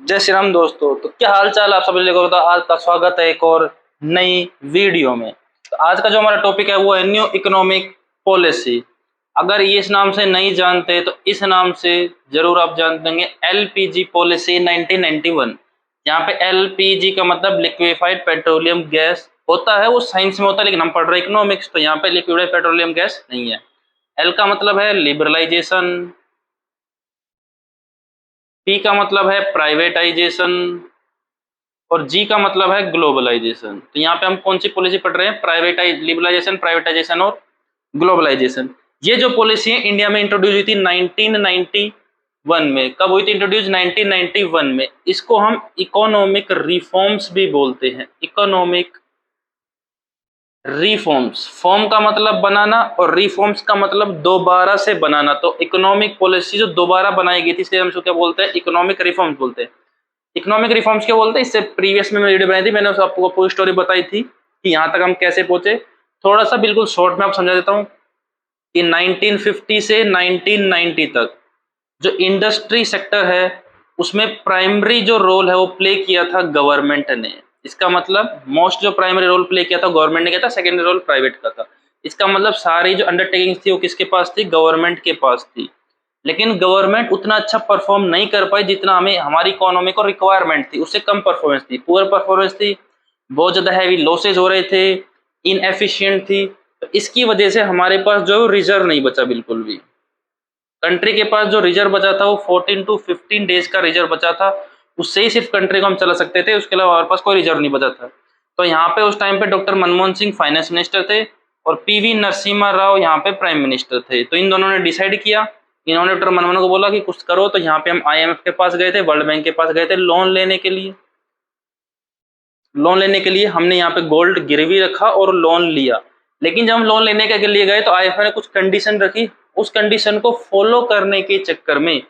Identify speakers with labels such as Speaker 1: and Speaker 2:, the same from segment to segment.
Speaker 1: जय श्री राम दोस्तों। तो क्या हाल चाल आप सभी लोगों का। आज का स्वागत है एक और नई वीडियो में। तो आज का जो हमारा टॉपिक है वो है न्यू इकोनॉमिक पॉलिसी। अगर ये इस नाम से नहीं जानते तो इस नाम से जरूर आप जान देंगे, एलपीजी पॉलिसी 1991। यहाँ पे एलपीजी का मतलब लिक्विफाइड पेट्रोलियम गैस होता है, वो साइंस में होता है लेकिन हम पढ़ रहे हैं इकोनॉमिक्स, तो यहाँ पे लिक्विफाइड पेट्रोलियम गैस नहीं है। एल का मतलब है लिबरलाइजेशन, पी का मतलब है प्राइवेटाइजेशन और जी का मतलब है ग्लोबलाइजेशन। तो यहाँ पे हम कौन सी पॉलिसी पढ़ रहे हैं? लिबरलाइजेशन, प्राइवेटाइजेशन और ग्लोबलाइजेशन। ये जो पॉलिसी है इंडिया में इंट्रोड्यूस हुई थी 1991 में। कब हुई थी इंट्रोड्यूस? 1991 में। इसको हम इकोनॉमिक रिफॉर्म्स भी बोलते हैं। इकोनॉमिक रिफॉर्म्स, फॉर्म का मतलब बनाना और रिफॉर्म्स का मतलब दोबारा से बनाना। तो इकोनॉमिक पॉलिसी जो दोबारा बनाई गई थी इसलिए हम इसको क्या बोलते हैं? इकोनॉमिक रिफॉर्म्स बोलते हैं। इकोनॉमिक रिफॉर्म्स क्या बोलते हैं? इससे प्रीवियस में वीडियो बनाई थी, मैंने उस आपको पूरी स्टोरी बताई थी कि यहाँ तक हम कैसे पहुंचे। थोड़ा सा बिल्कुल शॉर्ट में आपको समझा देता हूँ कि 1950 से 1990 तक जो इंडस्ट्री सेक्टर है उसमें प्राइमरी जो रोल है वो प्ले किया था गवर्नमेंट ने। इसका मतलब मोस्ट जो प्राइमरी रोल प्ले किया था गवर्नमेंट ने किया था, सेकेंडरी रोल प्राइवेट का था। इसका मतलब सारी जो अंडरटेकिंग्स थी वो किसके पास थी? गवर्नमेंट के पास थी। लेकिन गवर्नमेंट उतना अच्छा परफॉर्म नहीं कर पाई जितना हमें हमारी इकोनॉमी को रिक्वायरमेंट थी, उससे कम परफॉर्मेंस थी, पुअर परफॉर्मेंस थी, बहुत ज्यादा हैवी लॉसेज हो रहे थे, इनएफिशिएंट थी। तो इसकी वजह से हमारे पास जो रिजर्व नहीं बचा बिल्कुल भी। कंट्री के पास जो रिजर्व बचा था वो 14 टू 15 डेज का रिजर्व बचा था, उससे ही सिर्फ कंट्री को हम चला सकते थे, उसके अलावा हमारे पास कोई रिजर्व नहीं बचा था। तो यहाँ पे उस टाइम पे doctor Manmohan Singh finance minister थे और पीवी नरसिम्हा राव यहाँ पे प्राइम मिनिस्टर थे। तो इन दोनों ने डिसाइड किया, इन्होंने डॉक्टर मनमोहन को बोला कि कुछ करो। तो यहाँ पे हम आईएमएफ के पास गए थे, वर्ल्ड बैंक के पास गए थे लोन लेने के लिए। लोन लेने के लिए हमने यहाँ पे गोल्ड गिरवी रखा और लोन लिया। लेकिन जब हम लोन लेने के लिए गए तो आईएमएफ ने कुछ कंडीशन रखी। उस कंडीशन को फॉलो करने के चक्कर में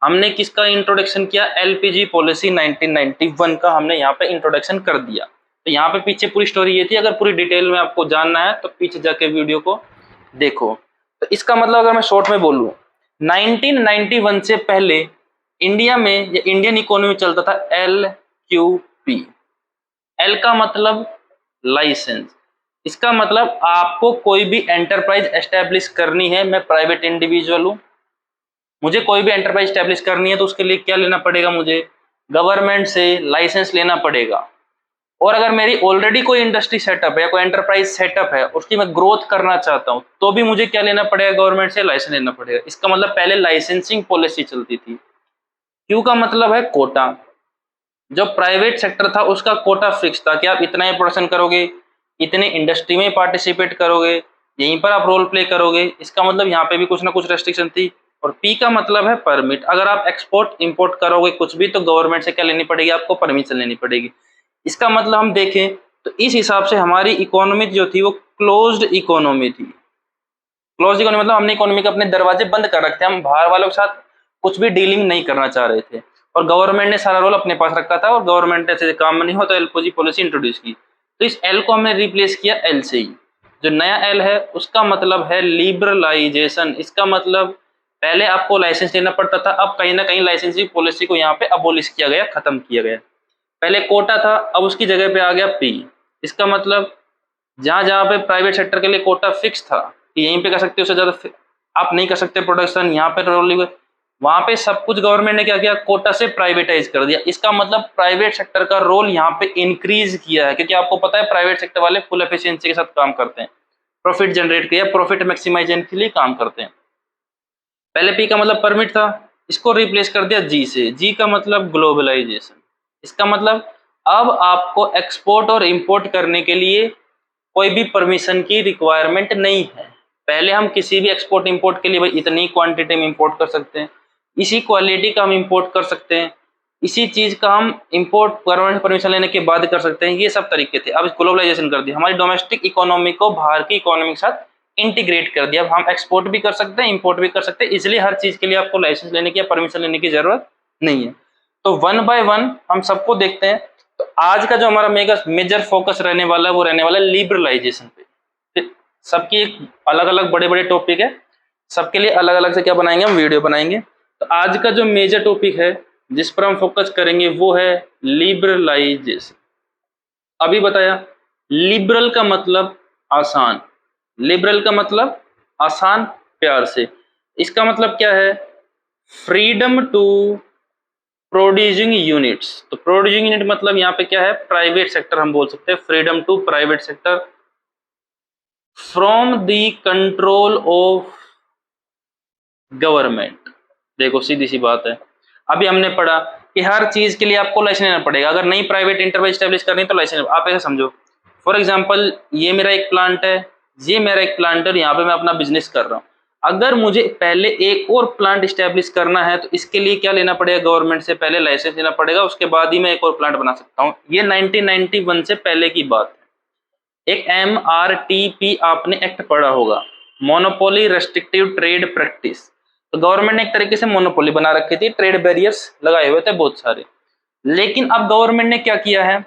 Speaker 1: हमने किसका इंट्रोडक्शन किया? एलपीजी पॉलिसी 1991 का हमने यहाँ पे इंट्रोडक्शन कर दिया। तो यहाँ पे पीछे पूरी स्टोरी ये थी। अगर पूरी डिटेल में आपको जानना है तो पीछे जाके वीडियो को देखो। तो इसका मतलब अगर मैं शॉर्ट में बोलूँ, 1991 से पहले इंडिया में या इंडियन इकोनॉमी चलता था LQP। एल का मतलब लाइसेंस। इसका मतलब आपको कोई भी एंटरप्राइज एस्टेब्लिश करनी है, मैं प्राइवेट इंडिविजुअल हूं, मुझे कोई भी एंटरप्राइज एस्टेब्लिश करनी है तो उसके लिए क्या लेना पड़ेगा? मुझे गवर्नमेंट से लाइसेंस लेना पड़ेगा। और अगर मेरी ऑलरेडी कोई इंडस्ट्री सेटअप है या कोई एंटरप्राइज सेटअप है, उसकी मैं ग्रोथ करना चाहता हूं, तो भी मुझे क्या लेना पड़ेगा? गवर्नमेंट से लाइसेंस लेना पड़ेगा। इसका मतलब पहले लाइसेंसिंग पॉलिसी चलती थी। क्यू का मतलब है कोटा। जो प्राइवेट सेक्टर था उसका कोटा फिक्स था कि आप इतना ही प्रोडक्शन करोगे, इतने इंडस्ट्री में पार्टिसिपेट करोगे, यहीं पर आप रोल प्ले करोगे। इसका मतलब यहाँ पे भी कुछ ना कुछ रेस्ट्रिक्शन थी। और पी का मतलब है परमिट। अगर आप एक्सपोर्ट इंपोर्ट करोगे कुछ भी तो गवर्नमेंट से क्या लेनी पड़ेगी? आपको परमिशन लेनी पड़ेगी। इसका मतलब हम देखें तो इस हिसाब से हमारी इकोनॉमी जो थी वो क्लोज्ड इकोनॉमी थी। क्लोज इकोनॉमी मतलब हमने इकोनॉमी के अपने दरवाजे बंद कर रखे थे, हम बाहर वालों के साथ कुछ भी डीलिंग नहीं करना चाह रहे थे और गवर्नमेंट ने सारा रोल अपने पास रखा था और गवर्नमेंट ऐसे काम नहीं हो तो एलपीजी पॉलिसी इंट्रोड्यूस की। तो इस एल को हमने रिप्लेस किया एल से ही। जो नया एल है उसका मतलब है लिबरलाइजेशन। इसका मतलब पहले आपको लाइसेंस लेना पड़ता था, अब कहीं ना कहीं लाइसेंसिंग पॉलिसी को यहाँ पे अबोलिश किया गया, खत्म किया गया। पहले कोटा था, अब उसकी जगह पे आ गया पी। इसका मतलब जहां जहां पे प्राइवेट सेक्टर के लिए कोटा फिक्स था कि यहीं पे कर सकते हो, उससे ज्यादा आप नहीं कर सकते प्रोडक्शन, यहाँ पे रोल, वहां पे सब कुछ गवर्नमेंट ने क्या किया? कोटा से प्राइवेटाइज कर दिया। इसका मतलब प्राइवेट सेक्टर का रोल यहाँ पे इंक्रीज किया है, क्योंकि आपको पता है प्राइवेट सेक्टर वाले फुल एफिशिएंसी के साथ काम करते हैं, प्रॉफिट जनरेट किया, प्रॉफिट मैक्सिमाइजेशन के लिए काम करते हैं। पहले पी का मतलब परमिट था, इसको रिप्लेस कर दिया जी से। जी का मतलब ग्लोबलाइजेशन। इसका मतलब अब आपको एक्सपोर्ट और इंपोर्ट करने के लिए कोई भी परमिशन की रिक्वायरमेंट नहीं है। पहले हम किसी भी एक्सपोर्ट इंपोर्ट के लिए भाई इतनी क्वांटिटी में इंपोर्ट कर सकते हैं, इसी क्वालिटी का हम इंपोर्ट कर सकते हैं, इसी चीज का हम इंपोर्ट गवर्नमेंट परमिशन लेने के बाद कर सकते हैं, ये सब तरीके थे। अब ग्लोबलाइजेशन कर दिया, हमारी डोमेस्टिक इकोनॉमी को बाहर की इकोनॉमी के साथ इंटीग्रेट कर दिया। अब हम एक्सपोर्ट भी कर सकते हैं, इंपोर्ट भी कर सकते हैं, इसलिए हर चीज के लिए आपको लाइसेंस लेने की या परमिशन लेने की जरूरत नहीं है। तो वन बाय वन हम सबको देखते हैं। तो आज का जो हमारा मेजर फोकस रहने वाला है वो रहने वाला है लिबरलाइजेशन पे। सबकी एक अलग अलग बड़े बड़े टॉपिक है, सबके लिए अलग अलग से क्या बनाएंगे हम? वीडियो बनाएंगे। तो आज का जो मेजर टॉपिक है जिस पर हम फोकस करेंगे वो है लिबरलाइजेशन। अभी बताया लिबरल का मतलब आसान, लिबरल का मतलब आसान प्यार से, इसका मतलब क्या है? Freedom to producing units. तो प्रोड्यूसिंग यूनिट मतलब यहाँ पे क्या है? प्राइवेट सेक्टर हम बोल सकते हैं, freedom to private sector from the control of government. देखो सीधी सी बात है, अभी हमने पढ़ा कि हर चीज के लिए आपको लाइसेंस लेना पड़ेगा, अगर नई प्राइवेट इंटरप्राइज स्टैब्लिश करनी है तो लाइसेंस। आप ऐसे समझो, फॉर एग्जांपल ये मेरा एक प्लांट है, ये मेरा एक प्लांट है, यहाँ पे मैं अपना बिजनेस कर रहा हूँ। अगर मुझे पहले एक और प्लांट स्टैब्लिश करना है तो इसके लिए क्या लेना पड़ेगा? गवर्नमेंट से पहले लाइसेंस लेना पड़ेगा, उसके बाद ही मैं एक और प्लांट बना सकता हूँ। ये 1991 से पहले की बात है। एक MRTP आपने एक्ट पढ़ा होगा, मोनोपोली रेस्ट्रिक्टिव ट्रेड प्रैक्टिस। तो गवर्नमेंट ने एक तरीके से मोनोपोली बना रखी थी, ट्रेड बैरियर्स लगाए हुए थे बहुत सारे। लेकिन अब गवर्नमेंट ने क्या किया है?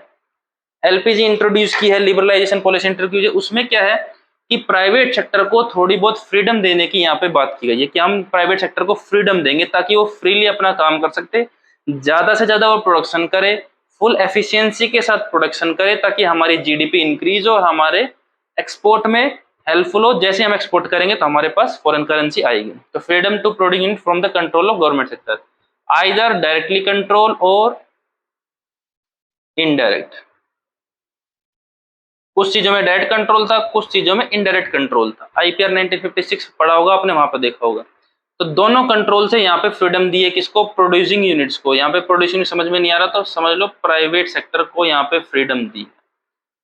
Speaker 1: LPG इंट्रोड्यूस की है, लिबरलाइजेशन पॉलिसी इंट्रोड्यूस है। उसमें क्या है कि प्राइवेट सेक्टर को थोड़ी बहुत फ्रीडम देने की यहाँ पे बात की गई है कि हम प्राइवेट सेक्टर को फ्रीडम देंगे ताकि वो फ्रीली अपना काम कर सकते, ज्यादा से ज्यादा वो प्रोडक्शन करे, फुल एफिशिएंसी के साथ प्रोडक्शन करे, ताकि हमारी GDP इंक्रीज हो, हमारे एक्सपोर्ट में हेल्पफुल हो। जैसे हम एक्सपोर्ट करेंगे तो हमारे पास फॉरेन करेंसी आएगी। तो freedom to produce from the control of government sector, either directly control और इनडायरेक्ट। कुछ चीजों में डायरेक्ट कंट्रोल था, कुछ चीजों में इनडायरेक्ट कंट्रोल था। IPR 1956 पढ़ा होगा आपने, वहां पर देखा होगा। तो दोनों कंट्रोल से यहाँ पे फ्रीडम दी है किसको? प्रोड्यूसिंग यूनिट्स को। यहाँ पे प्रोड्यूसिंग समझ में नहीं आ रहा तो समझ लो प्राइवेट सेक्टर को यहाँ पे फ्रीडम दी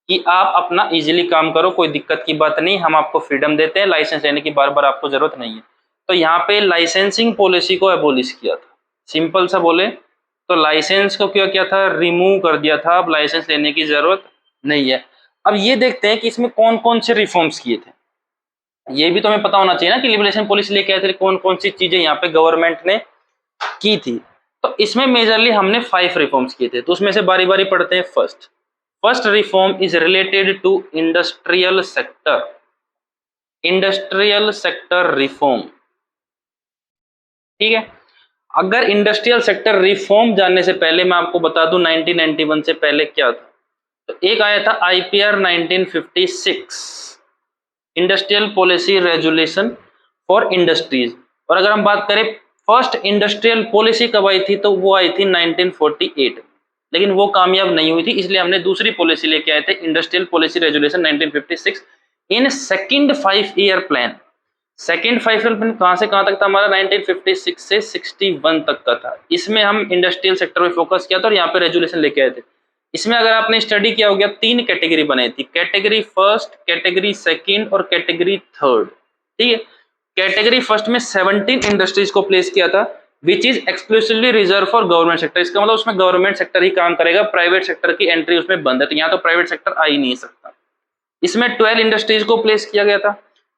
Speaker 1: कि आप अपना इजीली काम करो, कोई दिक्कत की बात नहीं, हम आपको फ्रीडम देते हैं, लाइसेंस लेने की बार बार आपको जरूरत नहीं है। तो यहाँ पे लाइसेंसिंग पॉलिसी को एबोलिश किया था। सिंपल सा बोले तो लाइसेंस को क्या किया था? रिमूव कर दिया था, अब लाइसेंस लेने की जरूरत नहीं है। अब ये देखते हैं कि इसमें कौन कौन से रिफॉर्म्स किए थे। ये भी तो हमें पता होना चाहिए ना कि लिबरेशन पॉलिसी लेके आए थे, कौन कौन सी चीजें यहाँ पे गवर्नमेंट ने की थी। तो इसमें मेजरली हमने 5 रिफॉर्म्स किए थे, तो उसमें से बारी बारी पढ़ते हैं। First reform is related to industrial sector, industrial sector reform. ठीक है, अगर इंडस्ट्रियल सेक्टर रिफॉर्म जानने से पहले मैं आपको बता दूं 1991 से पहले क्या था। तो एक आया था IPR 1956, industrial policy resolution for industries. और अगर हम बात करें फर्स्ट इंडस्ट्रियल पॉलिसी कब आई थी, तो वो आई थी 1948, लेकिन वो कामयाब नहीं हुई थी, इसलिए हमने दूसरी पॉलिसी लेके आए थे, industrial policy resolution 1956 in second 5 year plan. Second 5 year plan कहां से कहां तक था हमारा? 1956 से 61 तक का था। इसमें हम इंडस्ट्रियल सेक्टर पे फोकस किया था और यहाँ पे रेजुलेशन लेके आए थे। इसमें अगर आपने स्टडी किया हो गया, 3 कैटेगरी बनाई थी, कैटेगरी फर्स्ट, कैटेगरी सेकंड और कैटेगरी थर्ड। ठीक है, कैटेगरी फर्स्ट में 17 इंडस्ट्रीज को प्लेस किया था, which is exclusively reserve for government sector. इसका मतलब उसमें गवर्नमेंट सेक्टर ही काम करेगा, प्राइवेट सेक्टर की एंट्री उसमें बंद है, तो यहाँ तो प्राइवेट सेक्टर आ ही नहीं सकता। इसमें 12 इंडस्ट्रीज को प्लेस किया गया था,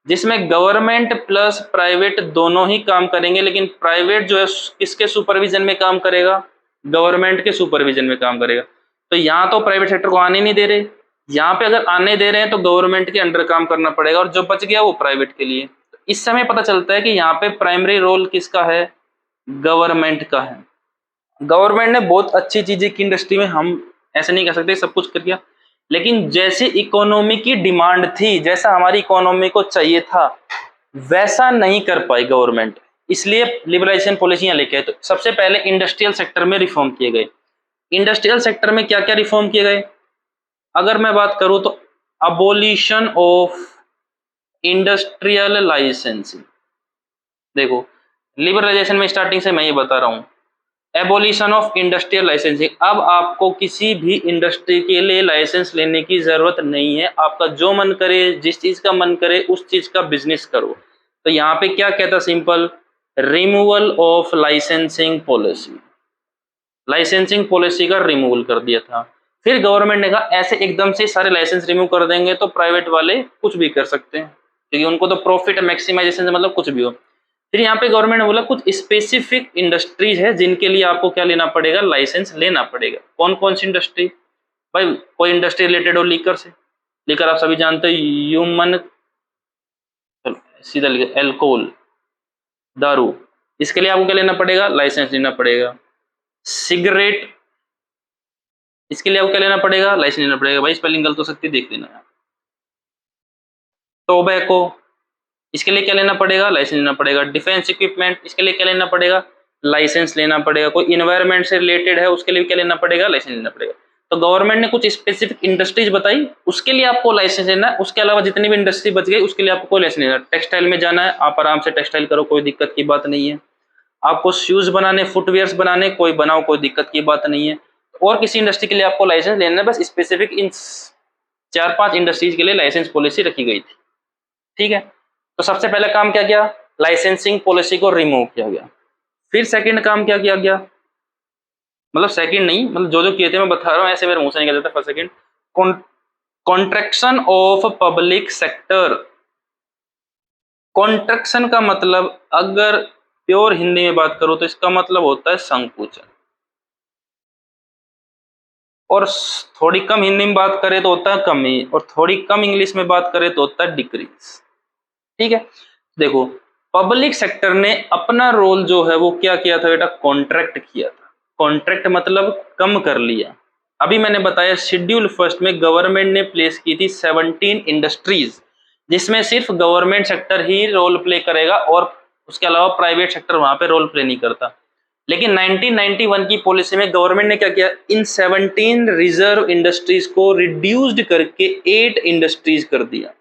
Speaker 1: जिसमें गवर्नमेंट प्लस प्राइवेट दोनों ही काम करेंगे, लेकिन प्राइवेट जो है किसके सुपरविजन में काम करेगा? गवर्नमेंट के सुपरविजन में काम करेगा। तो यहाँ तो प्राइवेट सेक्टर को आने नहीं दे रहे, यहाँ पे अगर आने दे रहे हैं तो गवर्नमेंट के अंडर काम करना पड़ेगा, और जो बच गया वो प्राइवेट के लिए। तो इस समय पता चलता है कि यहाँ पे प्राइमरी रोल किसका है? गवर्नमेंट का है। गवर्नमेंट ने बहुत अच्छी चीजें की इंडस्ट्री में, हम ऐसे नहीं कह सकते सब कुछ कर दिया, लेकिन जैसी इकोनॉमी की डिमांड थी, जैसा हमारी इकोनॉमी को चाहिए था, वैसा नहीं कर पाई गवर्नमेंट, इसलिए लिबरलाइजेशन पॉलिसियां लेके आए। तो सबसे पहले इंडस्ट्रियल सेक्टर में रिफॉर्म किए गए। इंडस्ट्रियल सेक्टर में क्या क्या रिफॉर्म किए गए? अगर मैं बात करूं तो अबोलिशन ऑफ इंडस्ट्रियल लाइसेंसिंग। देखो लिबरलाइजेशन में स्टार्टिंग से मैं ये बता रहा हूं, एबोलिशन ऑफ इंडस्ट्रियल लाइसेंसिंग। अब आपको किसी भी इंडस्ट्री के लिए लाइसेंस लेने की जरूरत नहीं है, आपका जो मन करे, जिस चीज का मन करे उस चीज का बिजनेस करो। तो यहाँ पे क्या कहता? Simple, removal of licensing policy, licensing policy का रिमूवल कर दिया था। फिर गवर्नमेंट ने कहा ऐसे एकदम से सारे लाइसेंस रिमूव कर देंगे तो प्राइवेट वाले कुछ भी कर सकते हैं, क्योंकि उनको तो प्रॉफिट मैक्सिमाइजेशन से मतलब कुछ भी हो। फिर यहाँ पे गवर्नमेंट ने बोला कुछ स्पेसिफिक इंडस्ट्रीज है जिनके लिए आपको क्या लेना पड़ेगा? लाइसेंस लेना पड़ेगा। कौन कौन सी इंडस्ट्री? भाई कोई इंडस्ट्री रिलेटेड हो लीकर से, लीकर आप सभी जानते हो, ह्यूमन, सीधा एल्कोहल, दारू, इसके लिए आपको क्या लेना पड़ेगा? लाइसेंस लेना पड़ेगा। सिगरेट, इसके लिए आपको क्या लेना पड़ेगा? लाइसेंस लेना पड़ेगा। भाई स्पेलिंग गलत हो सकती है, देख लेना। टोबैको, इसके लिए क्या लेना पड़ेगा? लाइसेंस लेना पड़ेगा। डिफेंस इक्विपमेंट, इसके लिए क्या लेना पड़ेगा? लाइसेंस लेना पड़ेगा। कोई इन्वायरमेंट से रिलेटेड है, उसके लिए क्या लेना पड़ेगा? लाइसेंस लेना पड़ेगा। तो गवर्नमेंट ने कुछ स्पेसिफिक इंडस्ट्रीज बताई, उसके लिए आपको लाइसेंस लेना है। उसके अलावा जितनी भी इंडस्ट्री बच गई उसके लिए आपको कोई लाइसेंस लेना है। टेक्सटाइल में जाना है, आप आराम से टेक्सटाइल करो, कोई दिक्कत की बात नहीं है। आपको शूज बनाने, फुटवेयर्स बनाने, कोई बनाओ, कोई दिक्कत की बात नहीं है। और किसी इंडस्ट्री के लिए आपको लाइसेंस लेना है, बस स्पेसिफिक इन 4-5 इंडस्ट्रीज के लिए लाइसेंस पॉलिसी रखी गई थी। ठीक है, तो सबसे पहले काम क्या किया? लाइसेंसिंग पॉलिसी को रिमूव किया गया। फिर सेकंड काम क्या किया गया? मतलब सेकंड नहीं, मतलब जो जो किए थे मैं बता रहा हूँ, ऐसे मेरे मुंह से निकल जाता है। First second, contraction of public sector. Contraction का मतलब अगर प्योर हिंदी में बात करो तो इसका मतलब होता है संकुचन, और थोड़ी कम हिंदी में बात करें तो होता है कमी, और थोड़ी कम इंग्लिश में बात करें तो होता है डिक्रीज। ठीक है, देखो पब्लिक सेक्टर ने अपना रोल जो है वो क्या किया था बेटा? कॉन्ट्रैक्ट किया था। कॉन्ट्रैक्ट मतलब कम कर लिया। अभी मैंने बताया शेड्यूल फर्स्ट में गवर्नमेंट ने प्लेस की थी 17 इंडस्ट्रीज, जिसमें सिर्फ गवर्नमेंट सेक्टर ही रोल प्ले करेगा और उसके अलावा प्राइवेट सेक्टर वहां पे रोल प्ले नहीं करता। लेकिन 1991 की पॉलिसी में गवर्नमेंट ने क्या किया? इन 17 रिजर्व इंडस्ट्रीज को रिड्यूस्ड करके 8 इंडस्ट्रीज कर दिया।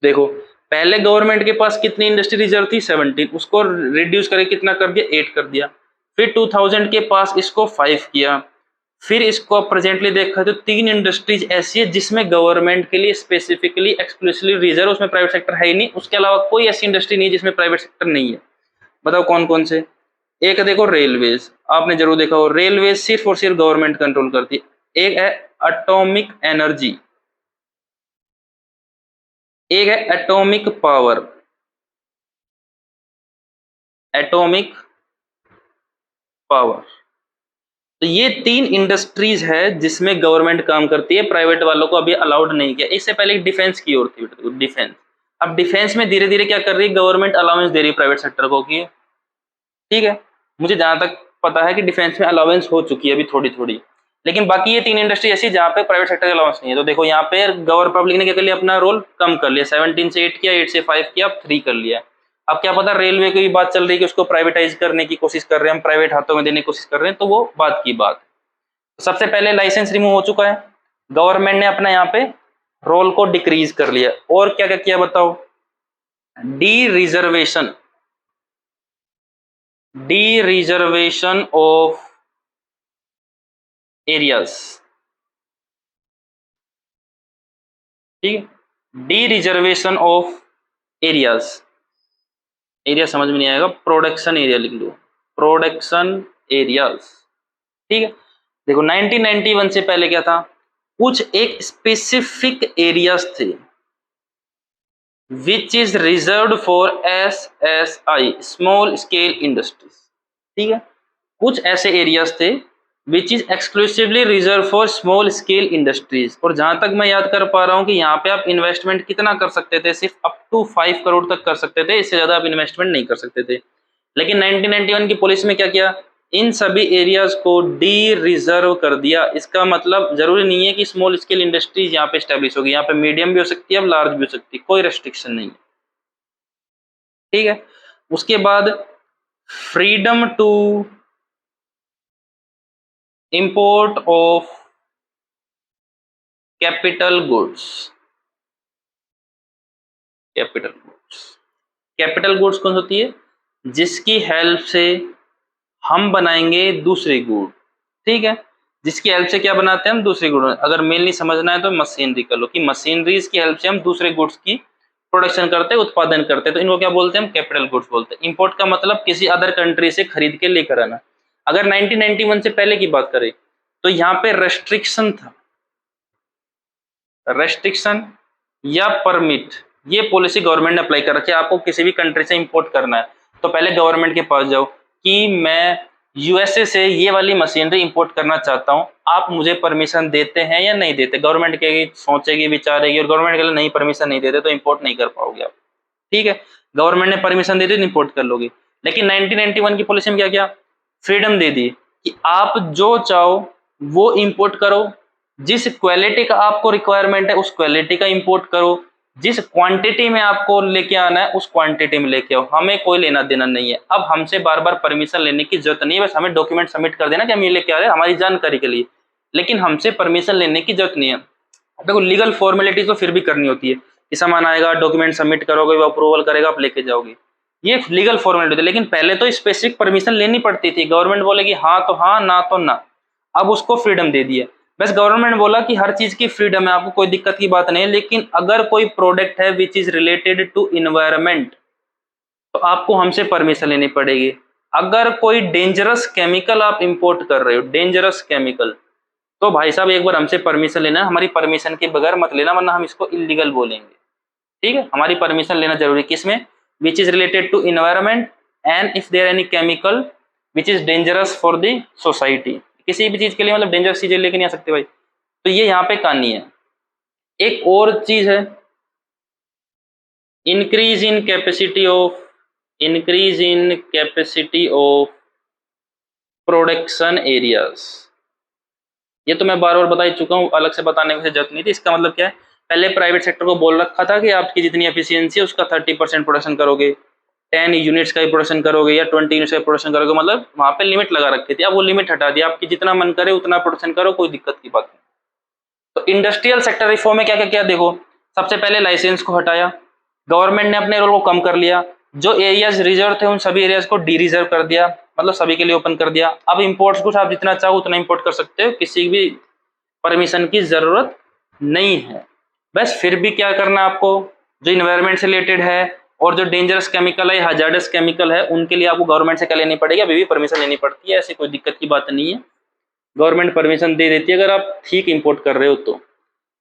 Speaker 1: देखो पहले गवर्नमेंट के पास कितनी इंडस्ट्री रिजर्व थी? 17, उसको रिड्यूस करके कितना कर दिया? 8 कर दिया। फिर 2000 के पास इसको 5 किया। फिर इसको प्रेजेंटली देखा तो 3 इंडस्ट्रीज ऐसी है जिसमें गवर्नमेंट के लिए स्पेसिफिकली एक्सक्लूसिवली रिजर्व, उसमें प्राइवेट सेक्टर है ही नहीं। उसके अलावा कोई ऐसी इंडस्ट्री नहीं है जिसमें प्राइवेट सेक्टर नहीं है। बताओ कौन कौन से? एक देखो रेलवेज, आपने जरूर देखा हो, रेलवेज सिर्फ और सिर्फ गवर्नमेंट कंट्रोल करती है। एक है एटॉमिक एनर्जी, एक है एटॉमिक पावर, एटॉमिक पावर। तो ये 3 इंडस्ट्रीज है जिसमें गवर्नमेंट काम करती है, प्राइवेट वालों को अभी अलाउड नहीं किया। इससे पहले डिफेंस की ओर थी, डिफेंस। अब डिफेंस में धीरे धीरे क्या कर रही है गवर्नमेंट? अलाउंस दे रही है प्राइवेट सेक्टर को की। ठीक है, मुझे जहां तक पता है कि डिफेंस में अलाउंस हो चुकी है अभी थोड़ी थोड़ी, लेकिन बाकी ये 3 इंडस्ट्री ऐसी जहां पे प्राइवेट सेक्टर का अलाउंस नहीं है। तो देखो यहाँ पे गवर्नमेंट पब्लिक ने क्या कर लिया? अपना रोल कम कर लिया। 17 से 8 किया, 8 से 5 किया, अब 3 कर लिया। अब क्या पता रेलवे की बात चल रही है कि उसको प्राइवेटाइज करने की कोशिश कर रहे हैं, हम प्राइवेट हाथों में देने की कोशिश कर रहे हैं, तो वो बात की बात। सबसे पहले लाइसेंस रिमूव हो चुका है, गवर्नमेंट ने अपना यहाँ पे रोल को डिक्रीज कर लिया। और क्या क्या किया बताओ? D reservation, D reservation of areas. ठीक है, D reservation of areas. Area समझ में नहीं आएगा, प्रोडक्शन एरिया लिख लो, प्रोडक्शन एरियाज। ठीक है, देखो 1991 से पहले क्या था? कुछ एक स्पेसिफिक एरियाज थे which is reserved for SSI, small scale industries. ठीक है, कुछ ऐसे एरियाज थे which is exclusively reserve for small scale industries. और जहां तक मैं याद कर पा रहा हूं कि यहाँ पे आप इन्वेस्टमेंट कितना कर सकते थे? सिर्फ अप टू 5 करोड़ तक कर सकते थे, इससे ज्यादा आप इन्वेस्टमेंट नहीं कर सकते थे। लेकिन 1991 की पॉलिसी में क्या किया? इन सभी एरियाज को डी रिजर्व कर दिया। इसका मतलब जरूरी नहीं है कि स्मॉल स्केल इंडस्ट्रीज यहाँ पे स्टैब्लिश होगी, यहाँ पे मीडियम भी हो सकती है, अब लार्ज भी हो सकती है, कोई रेस्ट्रिक्शन नहीं है। ठीक है, उसके बाद freedom to import of capital goods. Capital goods, capital goods कौन होती है? जिसकी हेल्प से हम बनाएंगे दूसरे गुड। ठीक है, जिसकी हेल्प से क्या बनाते हैं हम? दूसरे गुड। अगर मेनली समझना है तो मशीनरी कर लो कि मशीनरीज की हेल्प से हम दूसरे गुड्स की प्रोडक्शन करते हैं, उत्पादन करते हैं, तो इनको क्या बोलते हैं? हम कैपिटल गुड्स बोलते हैं। इंपोर्ट का मतलब किसी अदर कंट्री से खरीद के लेकर आना। अगर 1991 से पहले की बात करें तो यहाँ पे रेस्ट्रिक्शन था, रेस्ट्रिक्शन या परमिट, ये पॉलिसी गवर्नमेंट ने अप्लाई कर रखी है। आपको किसी भी कंट्री से इंपोर्ट करना है तो पहले गवर्नमेंट के पास जाओ कि मैं यूएसए से ये वाली मशीनरी इंपोर्ट करना चाहता हूं, आप मुझे परमिशन देते हैं या नहीं देते? गवर्नमेंट के सोचेगी, विचारेगी, और गवर्नमेंट के लिए नहीं, परमिशन नहीं देते तो इंपोर्ट नहीं कर पाओगे आप। ठीक है, गवर्नमेंट ने परमिशन दे दी तो इंपोर्ट कर लोगे। लेकिन 1991 की पॉलिसी में क्या किया, फ्रीडम दे दी कि आप जो चाहो वो इंपोर्ट करो, जिस क्वालिटी का आपको रिक्वायरमेंट है उस क्वालिटी का इंपोर्ट करो, जिस क्वांटिटी में आपको लेके आना है उस क्वांटिटी में लेके आओ, हमें कोई लेना देना नहीं है। अब हमसे बार बार परमिशन लेने की जरूरत नहीं है, बस हमें डॉक्यूमेंट सबमिट कर देना कि हम ये लेके आ रहे हैं हमारी जानकारी के लिए, लेकिन हमसे परमिशन लेने की जरूरत नहीं है। देखो लीगल फॉर्मेलिटी तो फिर भी करनी होती है कि सामान आएगा, डॉक्यूमेंट सबमिट करोगे, वो अप्रूवल करेगा, आप लेके जाओगे, ये लीगल फॉर्मेलिटी होती है। लेकिन पहले तो स्पेसिफिक परमिशन लेनी पड़ती थी, गवर्नमेंट बोलेगी हाँ तो हाँ, ना तो ना। अब उसको फ्रीडम दे दी है, बस गवर्नमेंट बोला कि हर चीज की फ्रीडम है, आपको कोई दिक्कत की बात नहीं है, लेकिन अगर कोई प्रोडक्ट है which is related to environment तो आपको हमसे परमिशन लेनी पड़ेगी। अगर कोई डेंजरस केमिकल आप इंपोर्ट कर रहे हो, डेंजरस केमिकल, तो भाई साहब एक बार हमसे परमिशन लेना, हमारी परमिशन के बगैर मत लेना, वरना हम इसको इलीगल बोलेंगे। ठीक है, हमारी परमिशन लेना जरूरी है किसमें, which is related to environment and if there any chemical which is dangerous for the society. किसी भी चीज के लिए मतलब डेंजरस चीजें लेके नहीं आ सकते भाई, तो ये यहाँ पे कहानी है। एक और चीज है, increase in capacity of production areas. ये तो मैं बार बार बता ही चुका हूँ, अलग से बताने की जरूरत नहीं थी। इसका मतलब क्या है, पहले प्राइवेट सेक्टर को बोल रखा था कि आपकी जितनी एफिशिएंसी है उसका 30% प्रोडक्शन करोगे, 10 यूनिट्स का ही प्रोडक्शन करोगे या 20 यूनिट्स का प्रोडक्शन करोगे, मतलब वहां पे लिमिट लगा रखी थी। अब वो लिमिट हटा दिया, आपकी जितना मन करे उतना प्रोडक्शन करो, कोई दिक्कत की बात नहीं। तो इंडस्ट्रियल सेक्टर रिफॉर्म में क्या क्या किया, देखो सबसे पहले लाइसेंस को हटाया, गवर्नमेंट ने अपने रोल को कम कर लिया, जो एरियाज रिजर्व थे उन सभी एरियाज को डी रिजर्व कर दिया, मतलब सभी के लिए ओपन कर दिया। अब इंपोर्ट्स कुछ आप जितना चाहो उतना इंपोर्ट कर सकते हो, किसी भी परमिशन की जरूरत नहीं है। बस फिर भी क्या करना आपको, जो इन्वायरमेंट से रिलेटेड है और जो डेंजरस केमिकल है, हजार्डस केमिकल है, उनके लिए आपको गवर्नमेंट से क्या लेनी पड़ेगी, अभी भी परमिशन लेनी पड़ती है, ऐसी कोई दिक्कत की बात नहीं है, गवर्नमेंट परमिशन दे देती है अगर आप ठीक इंपोर्ट कर रहे हो तो।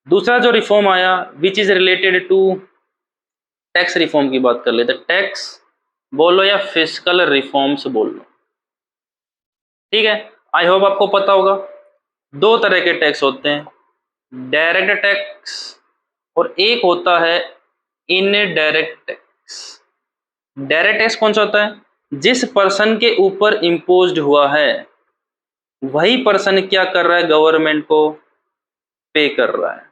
Speaker 1: दूसरा जो रिफॉर्म आया which is related to tax reform की बात कर लेते, टैक्स बोलो या फिस्कल रिफॉर्म्स बोल लो, ठीक है। आई होप आपको पता होगा दो तरह के टैक्स होते हैं, डायरेक्ट टैक्स और एक होता है इनडायरेक्ट टैक्स। डायरेक्ट टैक्स कौन सा होता है, जिस पर्सन के ऊपर इम्पोज्ड हुआ है वही पर्सन क्या कर रहा है, गवर्नमेंट को पे कर रहा है।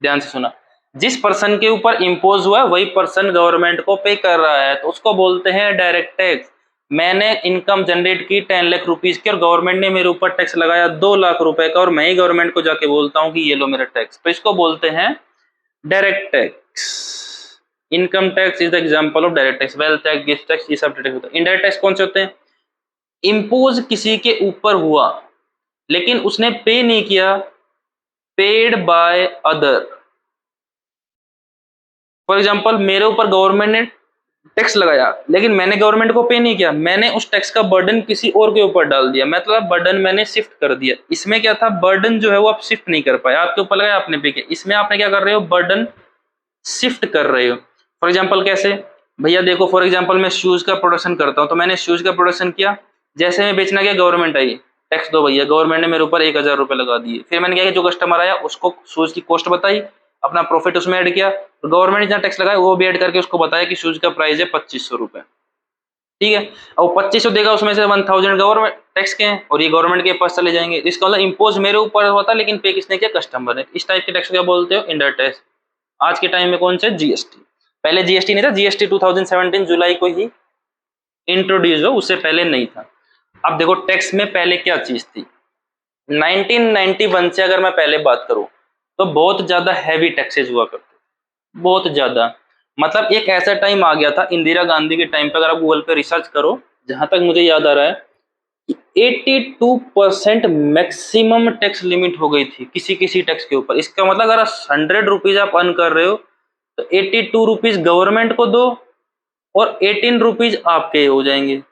Speaker 1: ध्यान से सुना, जिस पर्सन के ऊपर इम्पोज हुआ है वही पर्सन गवर्नमेंट को पे कर रहा है, तो उसको बोलते हैं डायरेक्ट टैक्स। मैंने इनकम जनरेट की 10 लाख रुपीज की और गवर्नमेंट ने मेरे ऊपर टैक्स लगाया 2 लाख रुपए का, और मैं ही गवर्नमेंट को जाके बोलता हूँ कि ये लो मेरा टैक्स, तो इसको बोलते हैं direct tax. Income tax is the example of direct tax, wealth tax, gift tax, ये सब टैक्स होता है। इनडायरेक्ट टैक्स कौन से होते हैं, इम्पोज किसी के ऊपर हुआ लेकिन उसने पे नहीं किया, paid by other. For example मेरे ऊपर गवर्नमेंट ने टैक्स लगाया लेकिन मैंने गवर्नमेंट को पे नहीं किया, मैंने उस टैक्स का बर्डन किसी और के ऊपर डाल दिया, मतलब बर्डन मैंने शिफ्ट कर दिया। इसमें क्या था, बर्डन जो है वो आप शिफ्ट नहीं कर पाए, आपके ऊपर लगाया आपने पे किया, इसमें आपने क्या कर रहे हो, बर्डन शिफ्ट कर रहे हो। फॉर एग्जाम्पल कैसे, भैया देखो फॉर एग्जाम्पल मैं शूज का प्रोडक्शन करता हूँ, तो मैंने शूज का प्रोडक्शन किया, जैसे मैं बेचना गया गवर्नमेंट आई, टैक्स दो भैया, गवर्नमेंट ने मेरे ऊपर 1000 रुपए लगा दिए। फिर मैंने क्या किया, जो कस्टमर आया उसको शूज की कॉस्ट बताई, अपना प्रॉफिट उसमें ऐड किया, तो गवर्नमेंट जितना टैक्स लगाया वो भी ऐड करके उसको बताया कि शूज का प्राइस है 2500 रुपए, ठीक है। अब 2500 देगा, उसमें से 1000 गवर्नमेंट टैक्स के हैं और ये गवर्नमेंट के पास चले जाएंगे। इसका मतलब इम्पोज मेरे ऊपर हुआ था लेकिन पे किसने किया, कस्टमर ने। इस टाइप के टैक्स को क्या बोलते हो, इनडायरेक्ट टैक्स। आज के टाइम में कौन से, जीएसटी। पहले जीएसटी नहीं था, जीएसटी 2017 जुलाई को ही इंट्रोड्यूस हो, उससे पहले नहीं था। अब देखो टैक्स में पहले क्या चीज थी, 1991 से अगर मैं पहले बात करूं तो बहुत ज्यादा हैवी टैक्सेस हुआ करते, बहुत ज्यादा। मतलब एक ऐसा टाइम आ गया था इंदिरा गांधी के टाइम पे, अगर आप गूगल पे रिसर्च करो, जहां तक मुझे याद आ रहा है 82% मैक्सिमम टैक्स लिमिट हो गई थी किसी किसी टैक्स के ऊपर। इसका मतलब अगर 100 रुपीज आप अर्न कर रहे हो तो 82 रुपीज गवर्नमेंट को दो और 18 रुपीज आपके हो जाएंगे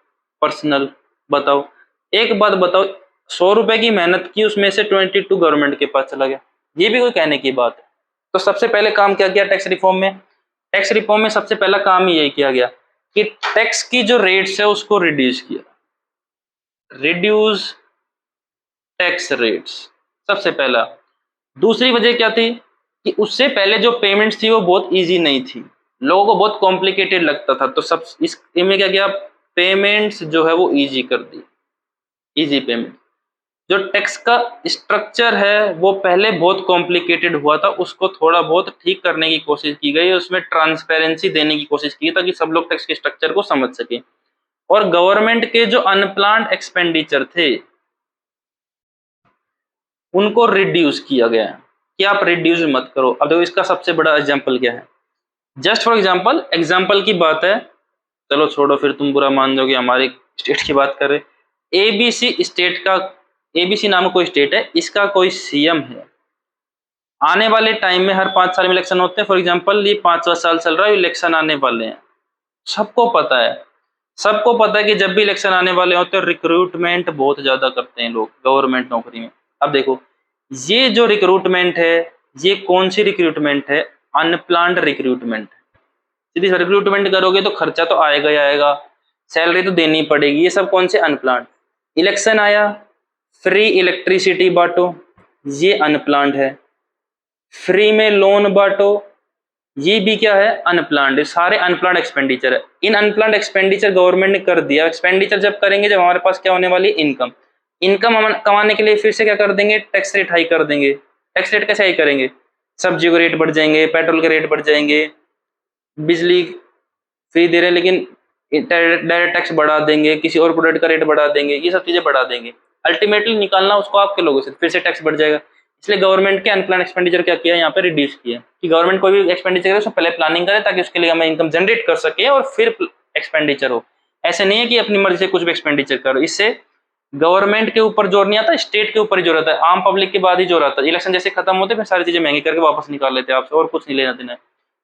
Speaker 1: पर्सनल। बताओ, एक बात बताओ, 100 रुपए की मेहनत की, उसमें से 22 गवर्नमेंट के पास चला गया, ये भी कोई कहने की बात है। तो सबसे पहले काम क्या किया टैक्स रिफॉर्म में, टैक्स रिफॉर्म में सबसे पहला काम ही यही किया गया कि टैक्स की जो रेट्स है उसको रिड्यूस किया, रिड्यूस टैक्स रेट्स सबसे पहला। दूसरी वजह क्या थी कि उससे पहले जो पेमेंट्स थी वो बहुत इजी नहीं थी, लोगों को बहुत कॉम्प्लिकेटेड लगता था, तो सब इसमें क्या किया, पेमेंट्स जो है वो इजी कर दी, इजी पेमेंट। जो टैक्स का स्ट्रक्चर है वो पहले बहुत कॉम्प्लिकेटेड हुआ था, उसको थोड़ा बहुत ठीक करने की कोशिश की गई, उसमें ट्रांसपेरेंसी देने की कोशिश की ताकि सब लोग टैक्स के स्ट्रक्चर को समझ सके। और गवर्नमेंट के जो अनप्लान्ड एक्सपेंडिचर थे उनको रिड्यूस किया गया है कि आप रिड्यूस मत करो। अब देखो इसका सबसे बड़ा एग्जाम्पल क्या है, जस्ट फॉर एग्जाम्पल की बात है, चलो छोड़ो फिर तुम बुरा मान जाओगे हमारे स्टेट की बात कर रहे। एबीसी स्टेट का, एबीसी नाम का कोई स्टेट है, इसका कोई सीएम है। आने वाले टाइम में हर 5 साल में इलेक्शन होते हैं, फॉर एग्जाम्पल ये 5वां साल चल रहा है, इलेक्शन आने वाले हैं, सबको पता है, सबको पता है कि जब भी इलेक्शन आने वाले होते हैं रिक्रूटमेंट बहुत ज्यादा करते हैं लोग गवर्नमेंट नौकरी में। अब देखो ये जो रिक्रूटमेंट है ये कौन सी रिक्रूटमेंट है, अनप्लान्ड रिक्रूटमेंट। सीधी रिक्रूटमेंट करोगे तो खर्चा तो आएगा ही आएगा, सैलरी तो देनी पड़ेगी, ये सब कौन से अनप्लान्ड। इलेक्शन आया, फ्री इलेक्ट्रिसिटी बांटो, ये अनप्लान्ड है। फ्री में लोन बांटो, ये भी क्या है, अनप्लान्ड। सारे अनप्लान्ड एक्सपेंडिचर है। इन अनप्लान्ड एक्सपेंडिचर गवर्नमेंट ने कर दिया। एक्सपेंडिचर जब करेंगे जब हमारे पास क्या होने वाली, इनकम। इनकम हम कमाने के लिए फिर से क्या कर देंगे, टैक्स रेट हाई कर देंगे। टैक्स रेट कैसे हाई करेंगे, सब्जी के रेट बढ़ जाएंगे, पेट्रोल के रेट बढ़ जाएंगे, बिजली फ्री दे रहे हैं लेकिन डायरेक्ट टैक्स बढ़ा देंगे, किसी और प्रोडक्ट का रेट बढ़ा देंगे, ये सब चीजें बढ़ा देंगे। अल्टीमेटली निकालना उसको आपके लोगों से, फिर से टैक्स बढ़ जाएगा। इसलिए गवर्नमेंट के अनप्लान एक्सपेंडिचर क्या किया, यहाँ पे रिड्यूस किया कि गवर्नमेंट कोई भी एक्सपेंडिचर करे उसको पहले प्लानिंग करे ताकि उसके लिए हमें इनकम जनरेट कर सके और फिर एक्सपेंडिचर हो। ऐसे नहीं है कि अपनी मर्जी से कुछ भी एक्सपेंडिचर करो। इससे गवर्नमेंट के ऊपर जोर नहीं आता, स्टेट के ऊपर ही जोर आता है, आम पब्लिक के बाद ही जोर आता है। इलेक्शन जैसे खत्म होते फिर सारी चीजें महंगी करके वापस निकाल लेते हैं आपसे, और कुछ नहीं लेना देना है।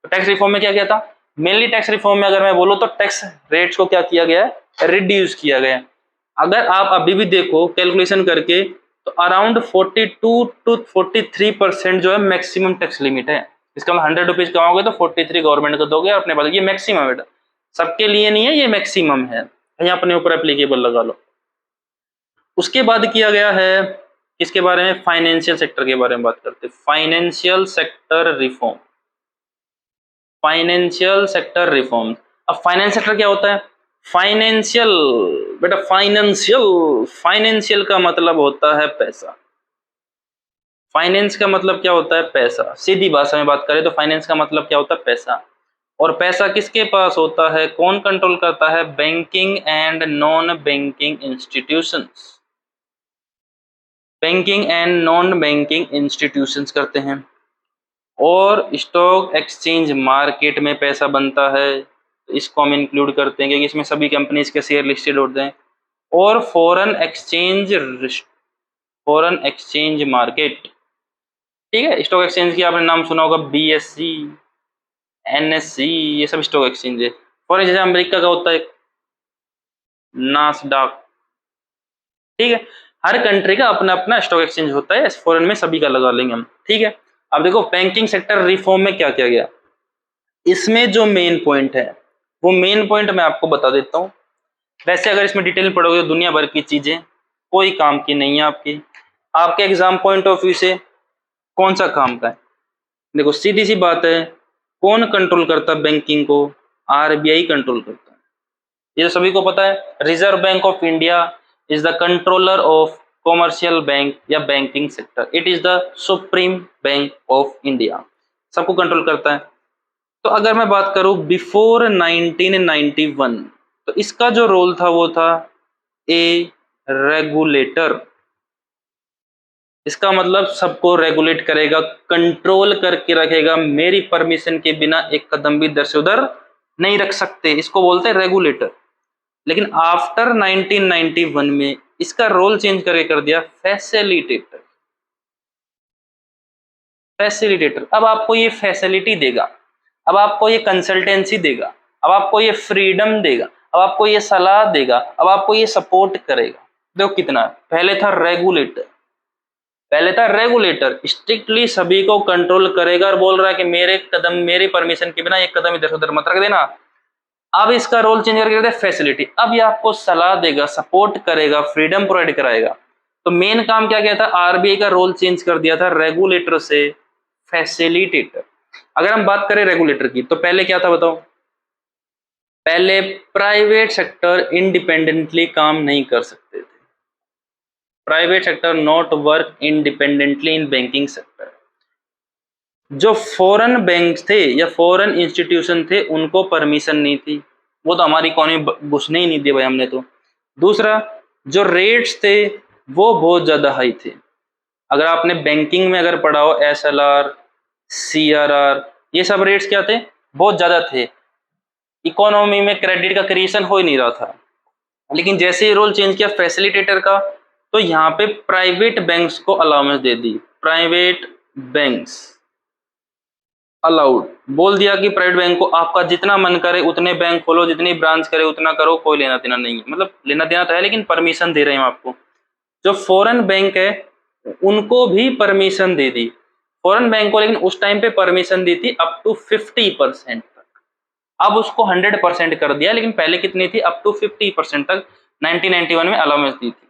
Speaker 1: तो टैक्स रिफॉर्म में क्या किया था, मेनली टैक्स रिफॉर्म में अगर मैं बोलूं तो टैक्स रेट्स को क्या किया गया है, रिड्यूस किया गया है। अगर आप अभी भी देखो कैलकुलेशन करके तो अराउंड 42 to 43% जो है मैक्सिमम टैक्स लिमिट है। इसका मतलब 100 रुपीज कमाओगे तो 43 गवर्नमेंट को दोगे और अपने पास, ये मैक्सिमम है बेटा, सबके लिए नहीं है, ये मैक्सिमम है, यहाँ अपने ऊपर एप्लीकेबल लगा लो। उसके बाद किया गया है इसके बारे में, फाइनेंशियल सेक्टर के बारे में बात करते हैं। Financial sector reform, financial sector reform. अब फाइनेंस सेक्टर क्या होता है, फाइनेंशियल बेटा, फाइनेंशियल का मतलब होता है पैसा। फाइनेंस का मतलब क्या होता है, पैसा। सीधी भाषा में बात करें तो फाइनेंस का मतलब क्या होता है, पैसा। और पैसा किसके पास होता है, कौन कंट्रोल करता है, banking and non banking institutions. Banking and non banking institutions करते हैं। और स्टॉक एक्सचेंज मार्केट में पैसा बनता है, इसको हम इंक्लूड करते हैं क्योंकि इसमें सभी कंपनीज के शेयर लिस्टेड होते हैं। और फॉरेन एक्सचेंज मार्केट, ठीक है। स्टॉक एक्सचेंज की आपने नाम सुना होगा, बीएससी, एनएससी, ये सब स्टॉक एक्सचेंज है। फॉर एग्जाम्पल अमेरिका का होता है नास्डॉक, ठीक है। हर कंट्री का अपना अपना स्टॉक एक्सचेंज होता है, फॉरेन में सभी का लगा लेंगे हम, ठीक है। अब देखो बैंकिंग सेक्टर रिफॉर्म में क्या किया गया, इसमें जो मेन पॉइंट है वो मेन पॉइंट मैं आपको बता देता हूँ। वैसे अगर इसमें डिटेल में पढ़ोगे तो दुनिया भर की चीजें कोई काम की नहीं है आपके एग्जाम पॉइंट ऑफ व्यू से कौन सा काम का है। देखो सीधी सी बात है, कौन कंट्रोल करता है बैंकिंग को, आरबीआई कंट्रोल करता है, ये तो सभी को पता है। Reserve bank of India is the controller of commercial bank या banking sector, it is the supreme bank of India, सबको कंट्रोल करता है। तो अगर मैं बात करूं बिफोर 1991, तो इसका जो रोल था वो था ए रेगुलेटर। इसका मतलब सबको रेगुलेट करेगा, कंट्रोल करके रखेगा, मेरी परमिशन के बिना एक कदम भी इधर से उधर नहीं रख सकते, इसको बोलते हैं रेगुलेटर। लेकिन आफ्टर 1991 में इसका रोल चेंज करके कर दिया फैसिलिटेटर। फैसिलिटेटर अब आपको ये फैसिलिटी देगा, अब आपको ये कंसल्टेंसी देगा, अब आपको ये फ्रीडम देगा, अब आपको ये सलाह देगा, अब आपको ये सपोर्ट करेगा। देखो कितना, पहले था रेगुलेटर, स्ट्रिक्टली सभी को कंट्रोल करेगा और बोल रहा है कि मेरे परमिशन के बिना एक कदम इधर उधर मत रख देना। अब इसका रोल चेंज करके करते फैसिलिटी, अब ये आपको सलाह देगा, सपोर्ट करेगा, फ्रीडम प्रोवाइड कराएगा। तो मेन काम क्या किया था, आरबीआई का रोल चेंज कर दिया था रेगुलेटर से फैसिलिटेटर। अगर हम बात करें रेगुलेटर की तो पहले क्या था बताओ, पहले प्राइवेट सेक्टर इंडिपेंडेंटली काम नहीं कर सकते थे। Private sector not work independently in banking sector. जो फॉरेन बैंक्स थे या फॉरेन इंस्टीट्यूशन थे उनको परमिशन नहीं थी, वो तो हमारी इकोनॉमी घुसने ही नहीं दी भाई हमने तो। दूसरा, जो रेट्स थे वो बहुत ज़्यादा हाई थे। अगर आपने बैंकिंग में अगर पढ़ा हो SLR, CRR, ये सब रेट्स क्या थे, बहुत ज़्यादा थे। इकोनॉमी में क्रेडिट का क्रिएशन हो ही नहीं रहा था। लेकिन जैसे ही रोल चेंज किया फैसिलिटेटर का, तो यहाँ पे प्राइवेट बैंक्स को अलाउंस दे दी। प्राइवेट बैंक्स अलाउड, बोल दिया कि प्राइवेट बैंक को आपका जितना मन करे उतने बैंक खोलो, जितनी ब्रांच करे उतना करो, कोई लेना देना नहीं है। मतलब लेना देना तो है लेकिन परमिशन दे रहे हैं आपको। जो फॉरेन बैंक है उनको भी परमिशन दे दी। फॉरेन बैंक को लेकिन उस टाइम पे परमिशन दी थी अप टू 50% तक। अब उसको 100% कर दिया, लेकिन पहले कितनी थी, अप टू 50% तक 1991 में अलाउंस दी थी।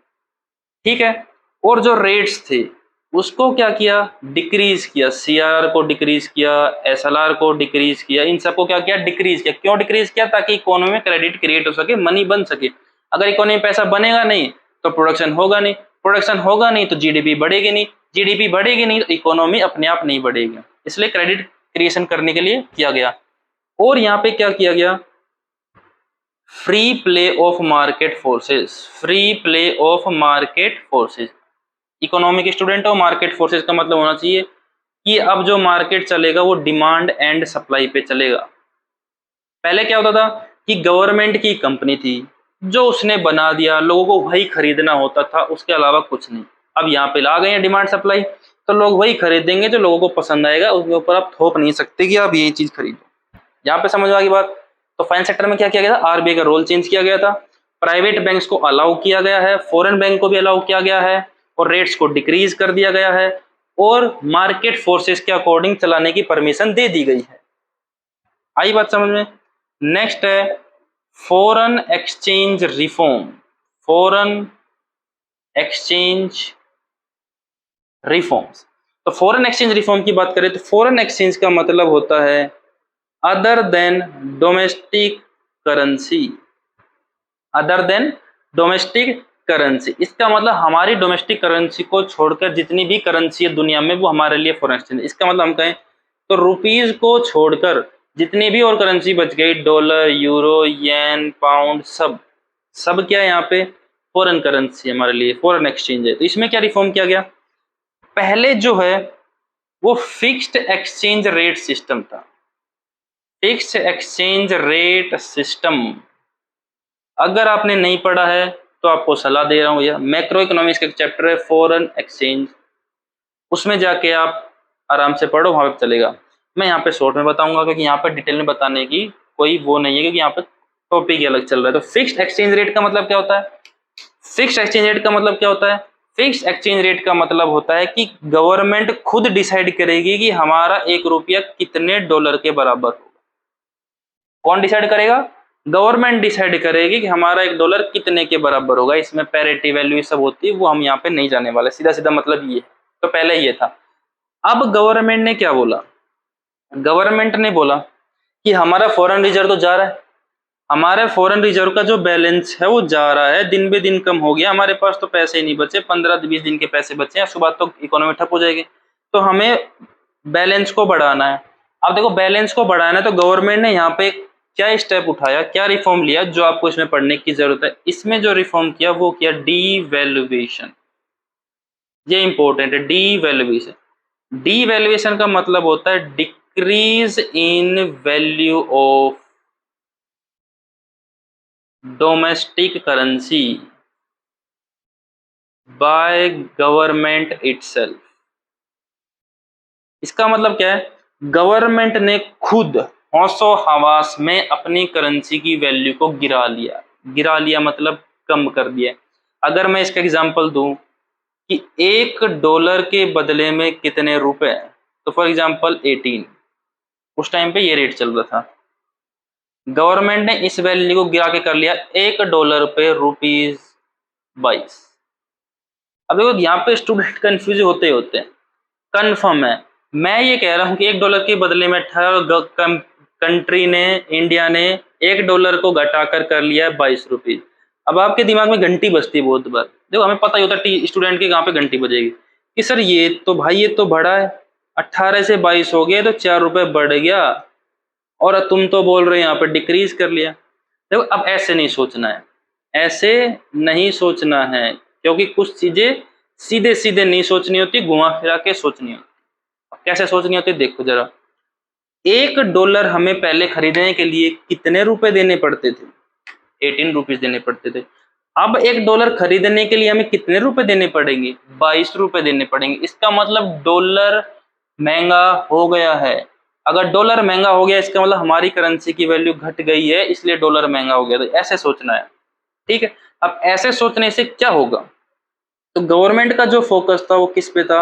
Speaker 1: ठीक है। और जो रेट्स थे उसको क्या किया, डिक्रीज किया। CRR को डिक्रीज किया, SLR को डिक्रीज किया, इन सबको क्या किया, डिक्रीज किया। क्यों डिक्रीज किया, ताकि इकोनॉमी में क्रेडिट क्रिएट हो सके, मनी बन सके। अगर इकोनॉमी में पैसा बनेगा नहीं तो प्रोडक्शन होगा नहीं, प्रोडक्शन होगा नहीं तो GDP बढ़ेगी नहीं, GDP बढ़ेगी नहीं तो इकोनॉमी अपने आप नहीं बढ़ेगी। इसलिए क्रेडिट क्रिएशन करने के लिए किया गया। और यहाँ पे क्या किया गया, free play of market forces. Free play of market forces. Economic student हो, मार्केट फोर्सेस का मतलब होना चाहिए कि अब जो मार्केट चलेगा वो डिमांड एंड सप्लाई पे चलेगा। पहले क्या होता था कि गवर्नमेंट की कंपनी थी, जो उसने बना दिया, लोगों को वही खरीदना होता था, उसके अलावा कुछ नहीं। अब यहाँ पे ला गए हैं डिमांड सप्लाई, तो लोग वही खरीदेंगे जो लोगों को पसंद आएगा, उसके ऊपर आप थोप नहीं सकते कि आप ये चीज खरीदो। यहाँ पे समझ आ गई बात। तो फाइनेंस सेक्टर में क्या किया गया था, RBI का रोल चेंज किया गया था, प्राइवेट बैंक्स को अलाउ किया गया है, फॉरेन बैंक को भी अलाउ किया गया है, और रेट्स को डिक्रीज कर दिया गया है, और मार्केट फोर्सेस के अकॉर्डिंग चलाने की परमिशन दे दी गई है। आई बात समझ में। नेक्स्ट है foreign exchange reform. Foreign exchange reforms. तो फॉरेन एक्सचेंज रिफॉर्म की बात करें तो फॉरेन एक्सचेंज का मतलब होता है other than domestic currency. Other than domestic currency, इसका मतलब हमारी डोमेस्टिक करेंसी को छोड़कर जितनी भी करेंसी है दुनिया में वो हमारे लिए फॉरेन एक्सचेंज। इसका मतलब हम कहें तो रुपीज को छोड़कर जितनी भी और करेंसी बच गई, डॉलर, यूरो, येन, पाउंड, सब क्या है यहाँ पे फॉरेन करेंसी हमारे लिए, फॉरेन एक्सचेंज है। तो इसमें क्या रिफॉर्म किया गया, पहले जो है वो फिक्स्ड एक्सचेंज रेट सिस्टम था। फिक्स्ड एक्सचेंज रेट सिस्टम अगर आपने नहीं पढ़ा है तो आपको सलाह दे रहा हूँ भैया, मैक्रो इकोनॉमिक्स का एक चैप्टर है फॉरेन एक्सचेंज, उसमें जाके आप आराम से पढ़ो, वहां पे चलेगा। मैं यहाँ पे शॉर्ट में बताऊंगा क्योंकि यहाँ पे डिटेल में बताने की कोई वो नहीं है, क्योंकि यहाँ पे टॉपिक अलग चल रहा है। तो फिक्स्ड एक्सचेंज रेट का मतलब क्या होता है, फिक्स्ड एक्सचेंज रेट का मतलब क्या होता है, फिक्स्ड एक्सचेंज रेट का मतलब होता है कि गवर्नमेंट खुद डिसाइड करेगी कि हमारा 1 रुपया कितने डॉलर के बराबर होगा। कौन डिसाइड करेगा, गवर्नमेंट डिसाइड करेगी कि हमारा 1 डॉलर कितने के बराबर होगा। इसमें पैरिटी वैल्यू सब होती है, वो हम यहाँ पे नहीं जाने वाले, सीधा सीधा मतलब ये है। तो पहले ये था। अब गवर्नमेंट ने क्या बोला, गवर्नमेंट ने बोला कि हमारा फॉरेन रिजर्व तो जा रहा है, हमारे फॉरेन रिजर्व का जो बैलेंस है वो जा रहा है, दिन बे दिन कम हो गया, हमारे पास तो पैसे ही नहीं बचे, 15-20 दिन के पैसे बचे हैं, उसके बाद तो इकोनॉमी ठप हो जाएगी, तो हमें बैलेंस को बढ़ाना है। अब देखो बैलेंस को बढ़ाना है तो गवर्नमेंट ने यहाँ पे क्या स्टेप उठाया, क्या रिफॉर्म लिया, जो आपको इसमें पढ़ने की जरूरत है। इसमें जो रिफॉर्म किया वो किया डीवैल्यूएशन। ये इंपॉर्टेंट है, डीवैल्यूएशन। डीवैल्यूएशन का मतलब होता है decrease in value of domestic currency by government itself. इसका मतलब क्या है, गवर्नमेंट ने खुद होशो हवास में अपनी करेंसी की वैल्यू को गिरा लिया। गिरा लिया मतलब कम कर दिया। अगर मैं इसका एग्जांपल दूं कि 1 डॉलर के बदले में कितने रुपए, तो फॉर एग्जांपल 18, उस टाइम पे ये रेट चल रहा था, गवर्नमेंट ने इस वैल्यू को गिरा के कर लिया 1 डॉलर पे ₹22। अब देखो यहाँ पे स्टूडेंट कंफ्यूज होते हैं, कन्फर्म है, मैं ये कह रहा हूँ कि 1 डॉलर के बदले में 18 कंट्री ने, इंडिया ने $1 को घटाकर कर लिया है 22 रुपीज। अब आपके दिमाग में घंटी बजती है बहुत बार, देखो हमें पता ही होता है स्टूडेंट के कहाँ पे घंटी बजेगी कि सर ये तो भाई ये तो बढ़ा है, 18 से 22 हो गया तो 4 रुपए बढ़ गया, और तुम तो बोल रहे हो यहाँ पे डिक्रीज कर लिया। देखो अब ऐसे नहीं सोचना है, ऐसे नहीं सोचना है, क्योंकि कुछ चीजें सीधे सीधे नहीं सोचनी होती, घुमा फिरा के सोचनी होती। कैसे सोचनी होती देखो जरा, $1 हमें पहले खरीदने के लिए कितने रुपए देने पड़ते थे? 18 रुपीज देने पड़ते थे। अब $1 खरीदने के लिए हमें कितने रुपए देने पड़ेंगे? 22 रुपए देने पड़ेंगे। इसका मतलब डॉलर महंगा हो गया है। अगर डॉलर महंगा हो गया इसका मतलब हमारी करेंसी की वैल्यू घट गई है, इसलिए डॉलर महंगा हो गया। तो ऐसे सोचना है, ठीक है। अब ऐसे सोचने से क्या होगा? तो गवर्नमेंट का जो फोकस था वो किस पे था?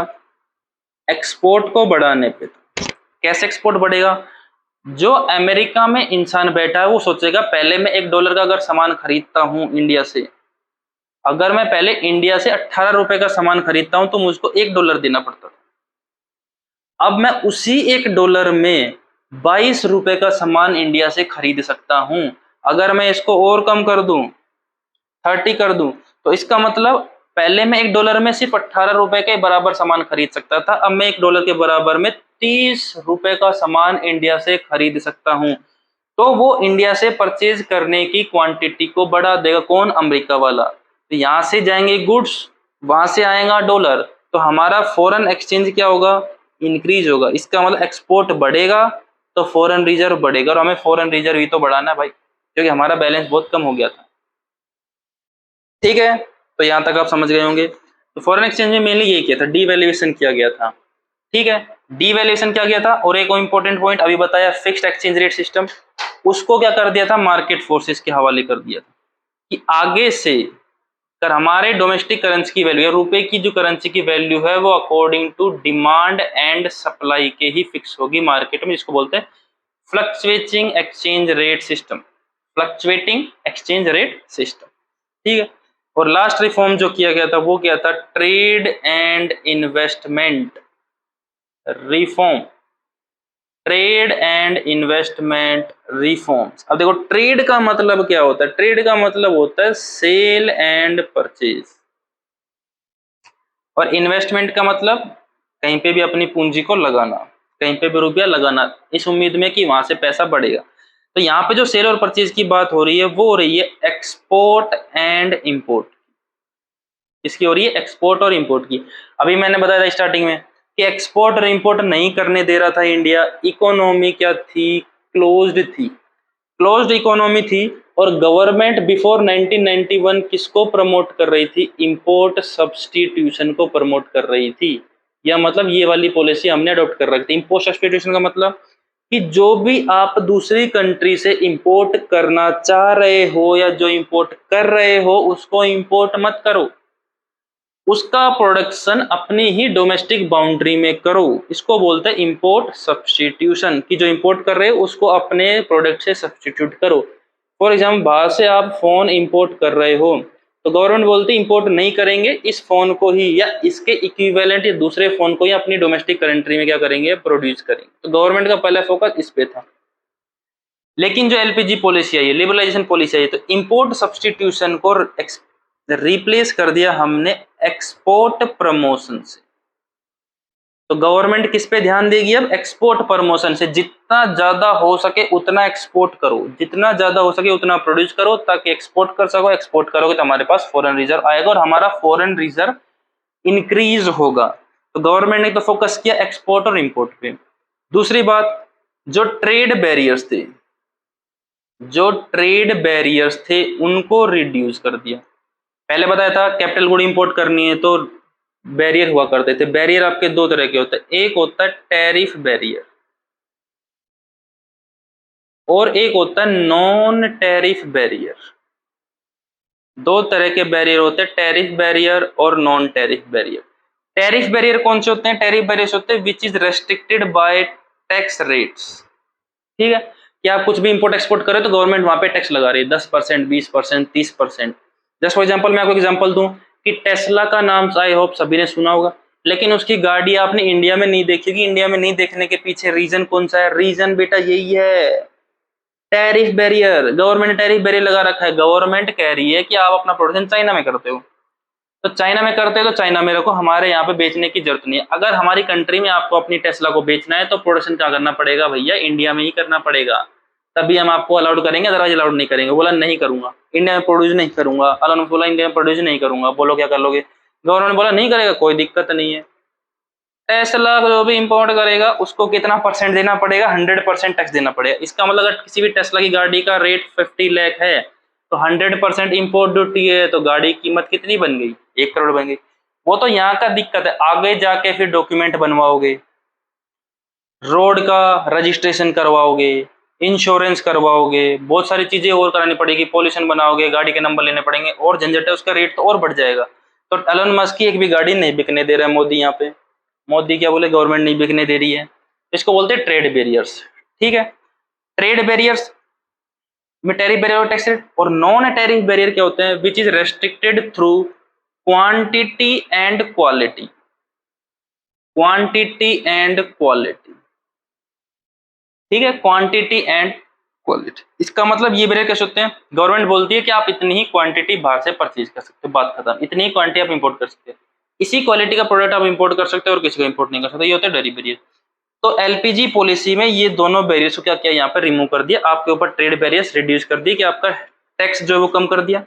Speaker 1: एक्सपोर्ट को बढ़ाने पे था। कैसे एक्सपोर्ट बढ़ेगा? जो अमेरिका में इंसान बैठा है वो सोचेगा पहले मैं $1 का अगर सामान खरीदता हूं इंडिया से, अगर मैं पहले इंडिया से 18 रुपए का सामान खरीदता हूं तो मुझको $1 देना पड़ता था। अब मैं उसी $1 में 22 रुपए का सामान इंडिया से खरीद सकता हूं। अगर मैं इसको और कम कर दूं, 30 कर दूं, तो इसका मतलब पहले मैं $1 में सिर्फ 18 रुपए के बराबर सामान खरीद सकता था, अब मैं $1 के बराबर में 30 रुपए का सामान इंडिया से खरीद सकता हूं। तो वो इंडिया से परचेज करने की क्वांटिटी को बढ़ा देगा। कौन? अमेरिका वाला। तो यहाँ से जाएंगे गुड्स, वहां से आएगा डॉलर, तो हमारा फॉरेन एक्सचेंज क्या होगा? इंक्रीज होगा। इसका मतलब एक्सपोर्ट बढ़ेगा तो फॉरेन रिजर्व बढ़ेगा, और हमें फॉरेन रिजर्व ही तो बढ़ाना है भाई, क्योंकि हमारा बैलेंस बहुत कम हो गया था। ठीक है, तो यहां तक आप समझ गए होंगे। तो फॉरेन एक्सचेंज में मेनली ये किया था, डीवैल्यूएशन किया गया था। ठीक है, डीवैल्यूएशन किया गया था। और एक इंपॉर्टेंट पॉइंट अभी बताया, फिक्स्ड एक्सचेंज रेट सिस्टम, उसको क्या कर दिया था? मार्केट फोर्सेस के हवाले कर दिया था कि आगे से अगर हमारे डोमेस्टिक करेंसी की वैल्यू या रुपए की जो करेंसी की वैल्यू है वो according to demand and supply के ही फिक्स होगी मार्केट में, जिसको बोलते हैं fluctuating exchange rate system. Fluctuating exchange rate system, ठीक है। और लास्ट रिफॉर्म जो किया गया था वो क्या था? Trade and investment reform. Trade and investment reforms. अब देखो ट्रेड का मतलब क्या होता है? ट्रेड का मतलब होता है सेल एंड परचेज, और इन्वेस्टमेंट का मतलब कहीं पे भी अपनी पूंजी को लगाना, कहीं पे भी रुपया लगाना, इस उम्मीद में कि वहां से पैसा बढ़ेगा। तो यहाँ पे जो सेल और परचेज की बात हो रही है वो हो रही है एक्सपोर्ट एंड इंपोर्ट। इसकी हो रही है एक्सपोर्ट और इंपोर्ट की। अभी मैंने बताया था स्टार्टिंग में कि एक्सपोर्ट और इंपोर्ट नहीं करने दे रहा था इंडिया। इकोनॉमी क्या थी? क्लोज्ड थी, क्लोज्ड इकोनॉमी थी। और गवर्नमेंट बिफोर 1991 किसको प्रमोट कर रही थी? इंपोर्ट सब्सटीट्यूशन को प्रमोट कर रही थी। या मतलब ये वाली पॉलिसी हमने अडॉप्ट कर रखी थी। इंपोर्ट सब्सटीट्यूशन का मतलब कि जो भी आप दूसरी कंट्री से इंपोर्ट करना चाह रहे हो या जो इंपोर्ट कर रहे हो उसको इंपोर्ट मत करो, उसका प्रोडक्शन अपनी ही डोमेस्टिक बाउंड्री में करो। इसको बोलते हैं इंपोर्ट सब्स्टिट्यूशन, कि जो इंपोर्ट कर रहे हो उसको अपने प्रोडक्ट से सब्स्टिट्यूट करो। फॉर एग्जाम्पल बाहर से आप फोन इंपोर्ट कर रहे हो तो गवर्नमेंट बोलती है इंपोर्ट नहीं करेंगे, इस फोन को ही या इसके इक्विवेलेंट या दूसरे फोन को ही अपनी डोमेस्टिक कंट्री में क्या करेंगे? प्रोड्यूस करेंगे। तो गवर्नमेंट का पहला फोकस इस पे था। लेकिन जो एलपीजी पॉलिसी आई है, लिबरलाइजेशन पॉलिसी आई है, तो इंपोर्ट सब्स्टिट्यूशन को रिप्लेस कर दिया हमने एक्सपोर्ट प्रमोशन से। तो गवर्नमेंट किस पे ध्यान देगी? अब एक्सपोर्ट प्रमोशन से। जितना ज्यादा हो सके उतना एक्सपोर्ट करो, जितना ज्यादा हो सके उतना प्रोड्यूस करो ताकि एक्सपोर्ट कर सको। एक्सपोर्ट करोगे तो हमारे पास फॉरेन रिजर्व आएगा और हमारा फॉरेन रिजर्व इंक्रीज होगा। तो गवर्नमेंट ने तो फोकस किया एक्सपोर्ट और इंपोर्ट पे। दूसरी बात, जो ट्रेड बैरियर्स थे, जो ट्रेड बैरियर्स थे उनको रिड्यूस कर दिया। पहले बताया था कैपिटल गुड इंपोर्ट करनी है तो बैरियर हुआ करते थे। बैरियर आपके दो तरह के होते हैं, एक होता है टैरिफ बैरियर और एक होता है नॉन टैरिफ बैरियर। दो तरह के बैरियर होते हैं, टैरिफ बैरियर और non tariff barrier. Tariff barrier कौन से होते हैं? टैरिफ बैरियर होते हैं which is restricted bye tax rates. ठीक है, कि आप कुछ भी इंपोर्ट एक्सपोर्ट करें तो गवर्नमेंट वहां पे टैक्स लगा रही है 10%, 20%, 30%। जस्ट फॉर एग्जाम्पल मैं आपको एग्जाम्पल दूं कि टेस्ला का नाम आई होप सभी ने सुना होगा। लेकिन उसकी गाड़ी आपने इंडिया में नहीं देखी। इंडिया में नहीं देखने के पीछे रीजन कौन सा है? रीजन बेटा यही है, टैरिफ बैरियर। गवर्नमेंट ने टैरिफ बैरियर लगा रखा है। गवर्नमेंट कह रही है कि आप अपना प्रोडक्शन चाइना में करते हो, तो चाइना में करते हो तो चाइना में रखो, हमारे यहाँ पे बेचने की जरूरत नहीं है। अगर हमारी कंट्री में आपको अपनी टेस्ला को बेचना है तो प्रोडक्शन क्या करना पड़ेगा भैया? इंडिया में ही करना पड़ेगा, तभी हम आपको अलाउड करेंगे, अदरवाइज अलाउड नहीं करेंगे। बोला नहीं करूंगा, इंडिया में प्रोड्यूस नहीं करूंगा। अलाउड बोला इंडिया में प्रोड्यूस नहीं करूंगा, बोलो क्या कर लोगे? गवर्नमेंट बोला नहीं करेगा, कोई दिक्कत नहीं है। टेस्ला जो भी इंपोर्ट करेगा उसको कितना परसेंट देना पड़ेगा? 100% टैक्स देना पड़ेगा। इसका मतलब अगर किसी भी टेस्ला की गाड़ी का रेट 50 लाख है तो 100% इंपोर्ट ड्यूटी है, तो गाड़ी की कीमत कितनी बन गई? 1 करोड़ बन गई। वो तो यहाँ का दिक्कत है, आगे जाके फिर डॉक्यूमेंट बनवाओगे, रोड का रजिस्ट्रेशन करवाओगे, इंश्योरेंस करवाओगे, बहुत सारी चीजें और करानी पड़ेगी, पॉल्यूशन बनाओगे, गाड़ी के नंबर लेने पड़ेंगे और झंझट है, उसका रेट तो और बढ़ जाएगा। तो एलन मस्क की एक भी गाड़ी नहीं बिकने दे रहा है मोदी। यहाँ पे मोदी क्या बोले? गवर्नमेंट नहीं बिकने दे रही है। इसको बोलते हैं ट्रेड बैरियर्स। ठीक है, ट्रेड बैरियर्स में टैरिफ बैरियर और टैक्स रेट। और नॉन टैरिफ बैरियर क्या होते हैं? Which is restricted through quantity and quality. Quantity and quality, ठीक है, क्वांटिटी एंड क्वालिटी। इसका मतलब ये बैरियर कैसे होते हैं? गवर्नमेंट बोलती है कि आप इतनी ही क्वांटिटी बाहर से परचेज कर सकते हो, बात खत्म। इतनी ही क्वांटिटी आप इंपोर्ट कर सकते हो, इसी क्वालिटी का प्रोडक्ट आप इंपोर्ट कर सकते हो और किसी को इंपोर्ट नहीं कर सकते। ये होता है टैरिफ बैरियर। तो एलपीजी पॉलिसी में ये दोनों बैरियर्स को क्या किया? यहाँ पर रिमूव कर दिया, आपके ऊपर ट्रेड बैरियर्स रिड्यूस कर दिए, कि आपका टैक्स जो है वो कम कर दिया।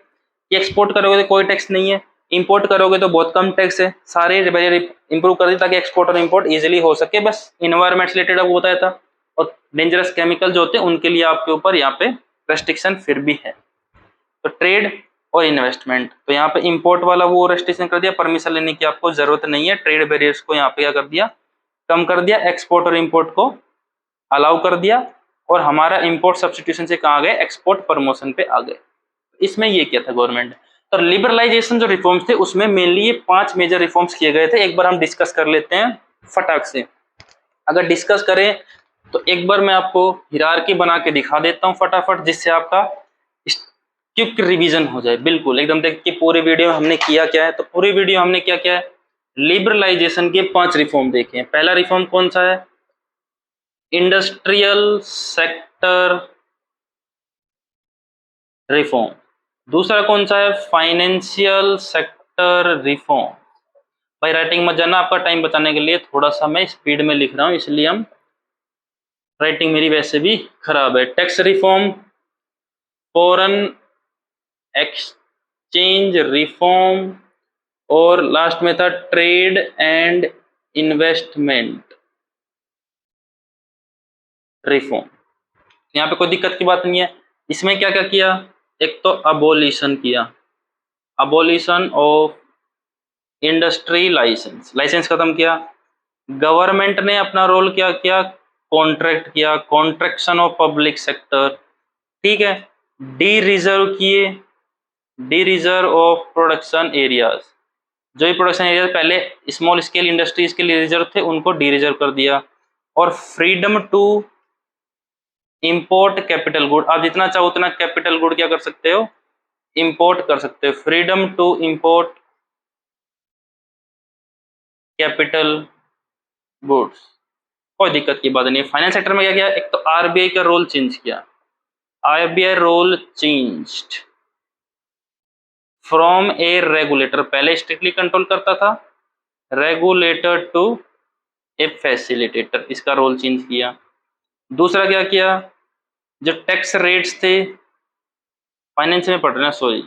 Speaker 1: ये एक्सपोर्ट करोगे तो कोई टैक्स नहीं है, इंपोर्ट करोगे तो बहुत कम टैक्स है। सारे बैरियर इंप्रूव कर दिए ताकि एक्सपोर्ट और इंपोर्ट इजीली हो सके। बस इन्वायरमेंट से रिलेटेड वो बताया था, और डेंजरस केमिकल जो होते हैं उनके लिए आपके ऊपर यहाँ पे रेस्ट्रिक्शन फिर भी है। तो ट्रेड और इन्वेस्टमेंट, तो यहाँ पे इंपोर्ट वाला वो रेस्ट्रिक्शन कर दिया, परमिशन लेने की आपको जरूरत नहीं है। ट्रेड बैरियर्स को यहाँ पे क्या कर दिया? कम कर दिया। एक्सपोर्ट और इंपोर्ट को अलाउ कर दिया, और हमारा इंपोर्ट सब्स्टिट्यूशन से कहाँ गए? एक्सपोर्ट प्रमोशन पे आ गए। इसमें ये किया था गवर्नमेंट। तो लिबरलाइजेशन जो रिफॉर्म्स थे उसमें मेनली ये 5 मेजर रिफॉर्म्स किए गए थे। एक बार हम डिस्कस कर लेते हैं फटाक से। अगर डिस्कस करें तो एक बार मैं आपको हिरार्की बना के दिखा देता हूँ फटाफट, जिससे आपका क्विक रिवीजन हो जाए। बिल्कुल एकदम देख के पूरी वीडियो हमने किया क्या है। तो पूरी वीडियो हमने क्या क्या है? लिबरलाइजेशन के 5 रिफॉर्म देखे हैं। पहला रिफॉर्म कौन सा है? Industrial sector reform. दूसरा कौन सा है? Financial sector reform. भाई राइटिंग मत जाना, आपका टाइम बचाने के लिए थोड़ा सा मैं स्पीड में लिख रहा हूं, इसलिए हम राइटिंग मेरी वैसे भी खराब है। Tax reform, foreign exchange reform, और लास्ट में था ट्रेड एंड इन्वेस्टमेंट रिफॉर्म। यहाँ पे कोई दिक्कत की बात नहीं है। इसमें क्या क्या किया? एक तो अबोलिशन किया, abolition of industry license, license खत्म किया। गवर्नमेंट ने अपना रोल क्या किया? कॉन्ट्रैक्ट किया, कॉन्ट्रैक्शन ऑफ पब्लिक सेक्टर, ठीक है। डी रिजर्व किए, D reserve of production areas. जो भी प्रोडक्शन एरिया पहले स्मॉल स्केल इंडस्ट्रीज के लिए रिजर्व थे उनको डी रिजर्व कर दिया। और freedom to import capital good, आप जितना चाहो उतना कैपिटल गुड क्या कर सकते हो? इंपोर्ट कर सकते हो। Freedom to import capital goods, कोई दिक्कत की बात नहीं है। फाइनेंस सेक्टर में क्या किया? एक तो आरबीआई का रोल चेंज किया, RBI role changed from a regulator, पहले स्ट्रिक्टली कंट्रोल करता था, रेगुलेटर टू ए फैसिलिटेटर, इसका रोल चेंज किया। दूसरा क्या किया? जो टैक्स रेट्स थे, फाइनेंस में पढ़ रहे हैं सॉरी,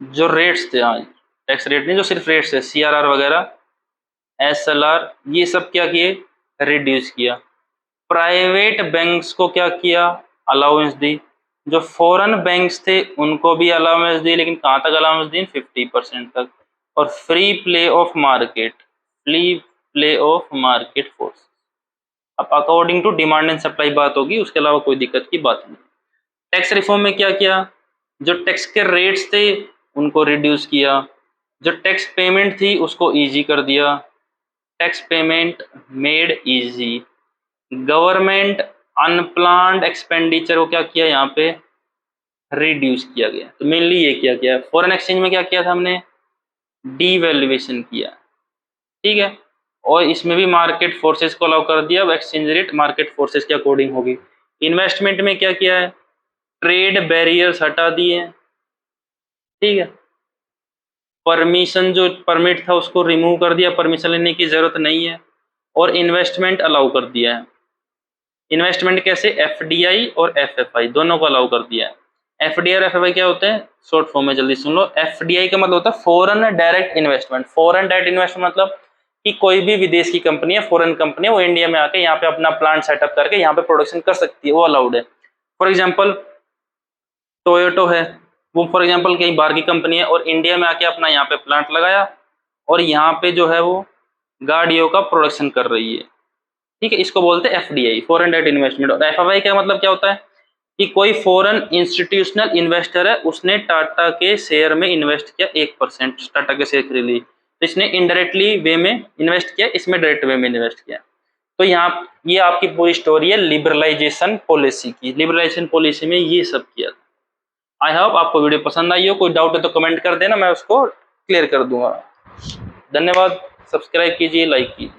Speaker 1: जो रेट्स थे, हाँ टैक्स रेट नहीं, जो सिर्फ रेट्स थे, सीआरआर वगैरह, एसएलआर, ये सब क्या किए? रिड्यूस किया। प्राइवेट बैंक्स को क्या किया? अलाउंस दी। जो फॉरेन बैंक्स थे उनको भी अलाउंस दी, लेकिन कहाँ तक अलाउंस दी? 50% तक। और free play of market, free play of market force. अब according to demand and supply बात होगी, उसके अलावा कोई दिक्कत की बात नहीं। टैक्स रिफॉर्म में क्या किया? जो टैक्स के रेट्स थे उनको रिड्यूस किया, जो टैक्स पेमेंट थी उसको इजी कर दिया, tax payment made easy. Government unplanned expenditure को क्या किया? यहाँ पे रिड्यूस किया गया। तो मेनली ये किया गया। फॉरेन एक्सचेंज में क्या किया था हमने? डीवैल्यूएशन किया, ठीक है। और इसमें भी मार्केट फोर्सेस को अलाउ कर दिया, अब एक्सचेंज रेट मार्केट फोर्सेस के अकॉर्डिंग होगी। इन्वेस्टमेंट में क्या किया है, ट्रेड बैरियर्स हटा दिए हैं, ठीक है। परमिशन जो परमिट था उसको रिमूव कर दिया, परमिशन लेने की जरूरत नहीं है। और इन्वेस्टमेंट अलाउ कर दिया है। इन्वेस्टमेंट कैसे, एफडीआई और एफएफआई दोनों को अलाउ कर दिया है। एफडीआई और एफएफआई क्या होते हैं, शॉर्ट फॉर्म में जल्दी सुन लो। एफडीआई का मतलब होता है foreign direct investment. Foreign direct investment मतलब कि कोई भी विदेश की कंपनी है, फॉरेन कंपनी है, वो इंडिया में आके यहाँ पे अपना प्लांट सेटअप करके यहाँ पे प्रोडक्शन कर सकती है, वो अलाउड है। फॉर एग्जाम्पल टोयोटो है, वो फॉर एग्जाम्पल कहीं बाहर की कंपनी है और इंडिया में आके अपना यहाँ पे प्लांट लगाया और यहाँ पे जो है वो गाड़ियों का प्रोडक्शन कर रही है, ठीक है। इसको बोलते हैं एफडीआई, फॉरेन डायरेक्ट इन्वेस्टमेंट। और एफआईआई का मतलब क्या होता है कि कोई फॉरेन इंस्टीट्यूशनल इन्वेस्टर है, उसने टाटा के शेयर में इन्वेस्ट किया 1%, टाटा के शेयर खरीद ली, तो इसने इनडायरेक्टली वे में इन्वेस्ट किया, इसमें डायरेक्ट वे में इन्वेस्ट किया। तो यहाँ ये आपकी पूरी स्टोरी है लिबरलाइजेशन पॉलिसी की। लिबरलाइजेशन पॉलिसी में ये सब किया। आई होप आपको वीडियो पसंद आई हो। कोई डाउट है तो कमेंट कर देना, मैं उसको क्लियर कर दूंगा। धन्यवाद। सब्सक्राइब कीजिए, लाइक कीजिए।